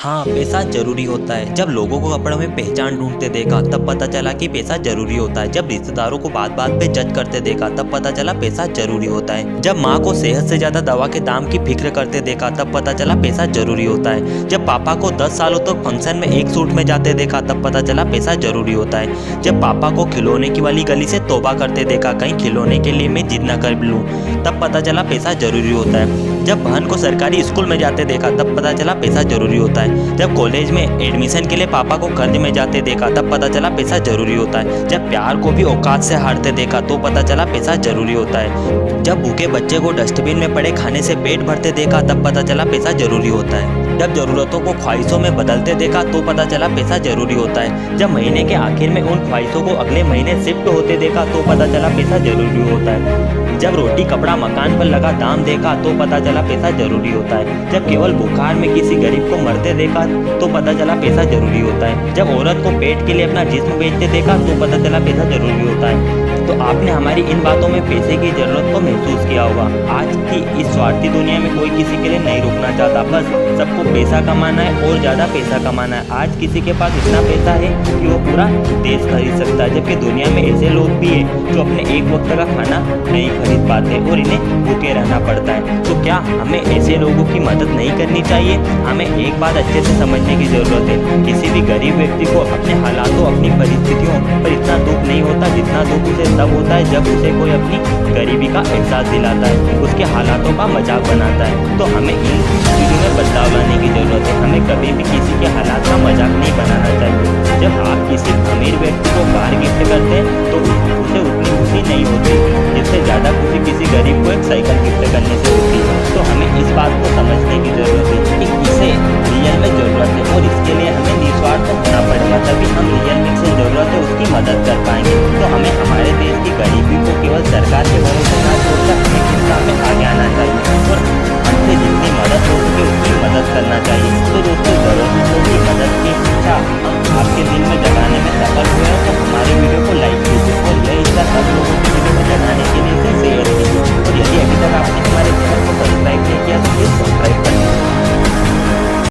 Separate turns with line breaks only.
हाँ, पैसा ज़रूरी होता है। जब लोगों को कपड़ों में पहचान ढूँढते देखा तब पता चला कि पैसा ज़रूरी होता है। जब रिश्तेदारों को बात-बात पे जज करते देखा तब पता चला पैसा ज़रूरी होता है। जब माँ को सेहत से ज़्यादा दवा के दाम की फ़िक्र करते देखा तब पता चला पैसा ज़रूरी होता है। जब पापा को 10 सालों तक फंक्शन में एक सूट में जाते देखा तब पता चला पैसा ज़रूरी होता है। जब पापा को खिलौने की वाली गली से तौबा करते देखा कहीं खिलौने के लिए मैं जिद न कर लूँ तब पता चला पैसा ज़रूरी होता है। जब बहन को सरकारी स्कूल में जाते देखा तब पता चला पैसा ज़रूरी होता है। जब कॉलेज में एडमिशन के लिए पापा को कर्ज में जाते देखा तब पता चला पैसा ज़रूरी होता है। जब प्यार को भी औकात से हारते देखा तो पता चला पैसा ज़रूरी होता है। जब भूखे बच्चे को डस्टबिन में पड़े खाने से पेट भरते देखा तब पता चला पैसा ज़रूरी होता है। जब ज़रूरतों को ख्वाहिशों में बदलते देखा तो पता चला पैसा ज़रूरी होता है। जब महीने के आखिर में उन ख्वाहिशों को अगले महीने शिफ्ट होते देखा तो पता चला पैसा ज़रूरी होता है। जब रोटी कपड़ा मकान पर लगा दाम देखा तो पता चला पैसा ज़रूरी होता है। जब केवल बुखार में किसी गरीब को मरते देखा तो पता चला पैसा ज़रूरी होता है। जब औरत को पेट के लिए अपना जिस्म बेचते देखा तो पता चला पैसा ज़रूरी होता है। तो आपने हमारी इन बातों में पैसे की ज़रूरत को महसूस किया होगा। आज की इस स्वार्थी दुनिया में कोई किसी के लिए नहीं रुकना चाहता, बस सबको पैसा कमाना है और ज़्यादा पैसा कमाना है। आज किसी के पास इतना पैसा है कि वो पूरा देश खरीद सकता है, जबकि दुनिया में ऐसे लोग भी हैं जो अपने एक वक्त का खाना नहीं खरीद पाते और इन्हें भूखे रहना पड़ता है। तो क्या हमें ऐसे लोगों की मदद नहीं करनी चाहिए? हमें एक बात अच्छे से समझने की ज़रूरत है, किसी भी गरीब व्यक्ति को अपने हालातों अपनी परिस्थितियों पर इतना दुख नहीं होता जितना दुख उसे तब होता है जब उसे कोई अपनी गरीबी का एहसास दिलाता है, उसके हालातों का मजाक बनाता है। तो हमें इन चीज़ों में बदलाव लाने की ज़रूरत है।